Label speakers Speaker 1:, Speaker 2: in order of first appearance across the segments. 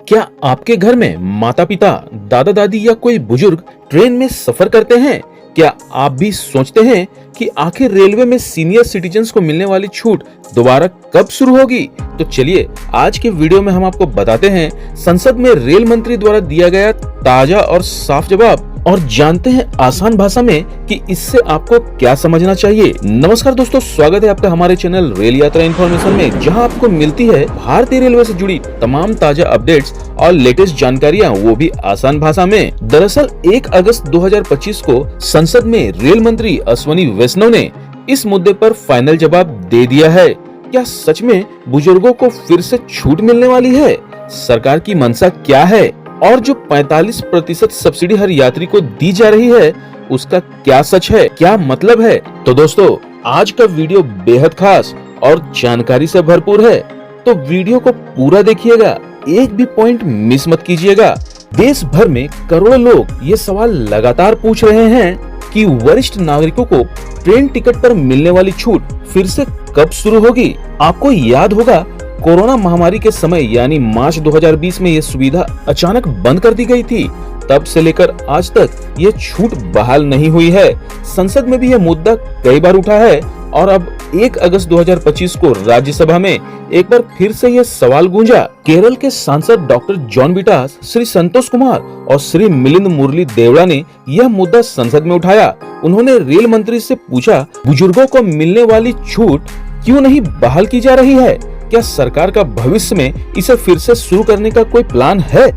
Speaker 1: क्या आपके घर में माता पिता, दादा दादी या कोई बुजुर्ग ट्रेन में सफर करते हैं? क्या आप भी सोचते हैं कि आखिर रेलवे में सीनियर सिटीजन्स को मिलने वाली छूट दोबारा कब शुरू होगी? तो चलिए आज के वीडियो में हम आपको बताते हैं संसद में रेल मंत्री द्वारा दिया गया ताजा और साफ जवाब, और जानते हैं आसान भाषा में कि इससे आपको क्या समझना चाहिए। नमस्कार दोस्तों, स्वागत है आपका हमारे चैनल रेल यात्रा इन्फॉर्मेशन में, जहां आपको मिलती है भारतीय रेलवे से जुड़ी तमाम ताजा अपडेट्स और लेटेस्ट जानकारियां, वो भी आसान भाषा में। दरअसल 1 अगस्त 2025 को संसद में रेल मंत्री अश्विनी वैष्णव ने इस मुद्दे पर फाइनल जवाब दे दिया है। क्या सच में बुजुर्गों को फिर से छूट मिलने वाली है? सरकार की मंशा क्या है? और जो 45% सब्सिडी हर यात्री को दी जा रही है, उसका क्या सच है, क्या मतलब है? तो दोस्तों, आज का वीडियो बेहद खास और जानकारी से भरपूर है, तो वीडियो को पूरा देखिएगा, एक भी पॉइंट मिस मत कीजिएगा। देश भर में करोड़ों लोग ये सवाल लगातार पूछ रहे हैं कि वरिष्ठ नागरिकों को ट्रेन टिकट पर मिलने वाली छूट फिर से कब शुरू होगी। आपको याद होगा, कोरोना महामारी के समय यानी मार्च 2020 में ये सुविधा अचानक बंद कर दी गई थी। तब से लेकर आज तक ये छूट बहाल नहीं हुई है। संसद में भी यह मुद्दा कई बार उठा है और अब 1 अगस्त 2025 को राज्यसभा में एक बार फिर से ये सवाल गूंजा। केरल के सांसद डॉक्टर जॉन बिटास, श्री संतोष कुमार और श्री मिलिंद मुरली देवड़ा ने यह मुद्दा संसद में उठाया। उन्होंने रेल मंत्री से पूछा, बुजुर्गों को मिलने वाली छूट क्यों नहीं बहाल की जा रही है? क्या सरकार का भविष्य में इसे फिर से शुरू करने का कोई प्लान है?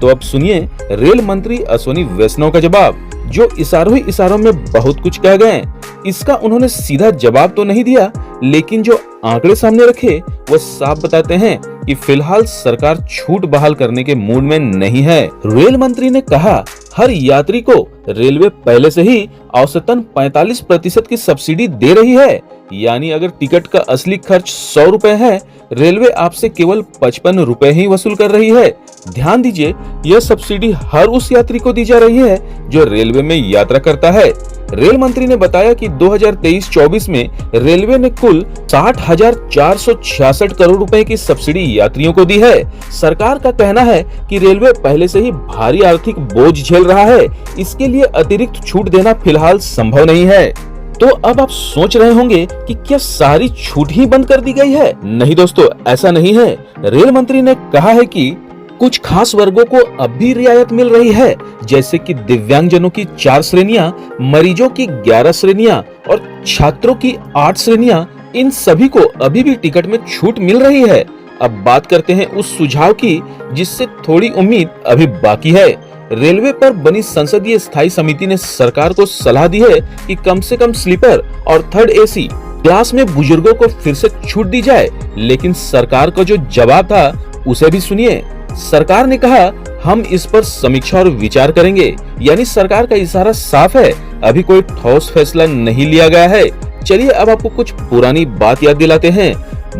Speaker 1: तो अब सुनिए रेल मंत्री अश्विनी वैष्णव का जवाब, जो इशारों ही इशारों में बहुत कुछ कह गए। इसका उन्होंने सीधा जवाब तो नहीं दिया, लेकिन जो आंकड़े सामने रखे वो साफ बताते हैं कि फिलहाल सरकार छूट बहाल करने के मूड में नहीं है। रेल मंत्री ने कहा, हर यात्री को रेलवे पहले से ही औसतन 45% की सब्सिडी दे रही है। यानी अगर टिकट का असली खर्च 100 रुपए है, रेलवे आपसे केवल 55 रुपए ही वसूल कर रही है। ध्यान दीजिए, यह सब्सिडी हर उस यात्री को दी जा रही है जो रेलवे में यात्रा करता है। रेल मंत्री ने बताया कि 2023-24 में रेलवे ने कुल 60,466 करोड़ रुपए की सब्सिडी यात्रियों को दी है। सरकार का कहना है कि रेलवे पहले से ही भारी आर्थिक बोझ झेल रहा है, इसके लिए अतिरिक्त छूट देना फिलहाल संभव नहीं है। तो अब आप सोच रहे होंगे कि क्या सारी छूट ही बंद कर दी गई है? नहीं दोस्तों, ऐसा नहीं है। रेल मंत्री ने कहा है कि कुछ खास वर्गों को अब भी रियायत मिल रही है, जैसे कि दिव्यांगजनों की 4 श्रेणियां, मरीजों की 11 श्रेणियां और छात्रों की 8 श्रेणियां। इन सभी को अभी भी टिकट में छूट मिल रही है। अब बात करते हैं उस सुझाव की जिससे थोड़ी उम्मीद अभी बाकी है। रेलवे पर बनी संसदीय स्थायी समिति ने सरकार को सलाह दी है कि कम से कम स्लीपर और थर्ड एसी क्लास में बुजुर्गों को फिर से छूट दी जाए। लेकिन सरकार का जो जवाब था उसे भी सुनिए। सरकार ने कहा, हम इस पर समीक्षा और विचार करेंगे। यानी सरकार का इशारा साफ है, अभी कोई ठोस फैसला नहीं लिया गया है। चलिए अब आपको कुछ पुरानी बात याद दिलाते हैं।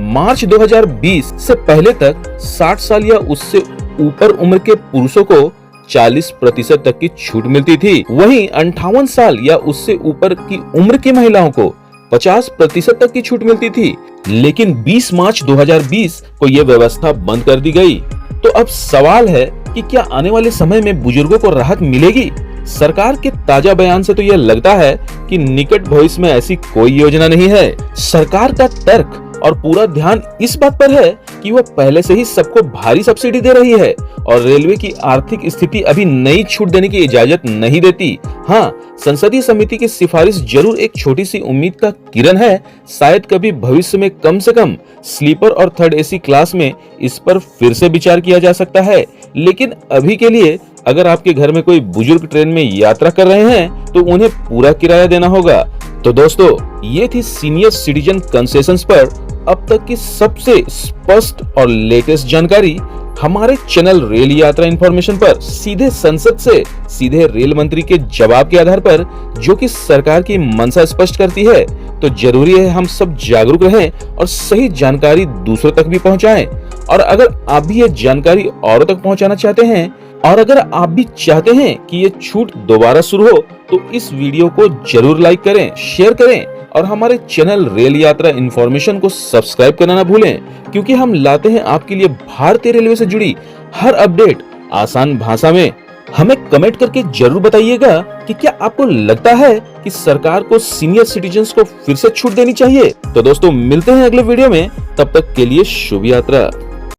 Speaker 1: मार्च 2020 से पहले तक 60 साल या उससे ऊपर उम्र के पुरुषों को 40% तक की छूट मिलती थी। वहीं 58 साल या उससे ऊपर की उम्र की महिलाओं को 50% तक की छूट मिलती थी। लेकिन 20 मार्च 2020 को यह व्यवस्था बंद कर दी गई। तो अब सवाल है कि क्या आने वाले समय में बुजुर्गों को राहत मिलेगी? सरकार के ताजा बयान से तो यह लगता है कि निकट भविष्य में ऐसी कोई योजना नहीं है। सरकार का तर्क और पूरा ध्यान इस बात पर है कि वह पहले से ही सबको भारी सब्सिडी दे रही है और रेलवे की आर्थिक स्थिति अभी नई छूट देने की इजाजत नहीं देती। हाँ, संसदीय समिति की सिफारिश जरूर एक छोटी सी उम्मीद का किरण है। शायद कभी भविष्य में कम से कम स्लीपर और थर्ड एसी क्लास में इस पर फिर से विचार किया जा सकता है। लेकिन अभी के लिए अगर आपके घर में कोई बुजुर्ग ट्रेन में यात्रा कर रहे हैं तो उन्हें पूरा किराया देना होगा। तो दोस्तों, ये थी सीनियर सिटीजन कंसेशंस पर अब तक की सबसे स्पष्ट और लेटेस्ट जानकारी। हमारे चैनल रेल यात्रा इन्फॉर्मेशन पर सीधे संसद से सीधे रेल मंत्री के जवाब के आधार पर, जो कि सरकार की मंशा स्पष्ट करती है, तो जरूरी है हम सब जागरूक रहें और सही जानकारी दूसरों तक भी पहुंचाएं। और अगर आप भी ये जानकारी औरों तक पहुंचाना चाहते हैं और अगर आप भी चाहते हैं कि ये छूट दोबारा शुरू हो, तो इस वीडियो को जरूर लाइक करें, शेयर करें और हमारे चैनल रेल यात्रा इन्फॉर्मेशन को सब्सक्राइब करना ना भूलें, क्योंकि हम लाते हैं आपके लिए भारतीय रेलवे से जुड़ी हर अपडेट आसान भाषा में हमें कमेंट करके जरूर बताइएगा कि क्या आपको लगता है कि सरकार को सीनियर सिटीजन्स को फिर से छूट देनी चाहिए। तो दोस्तों मिलते हैं अगले वीडियो में, तब तक के लिए शुभ यात्रा।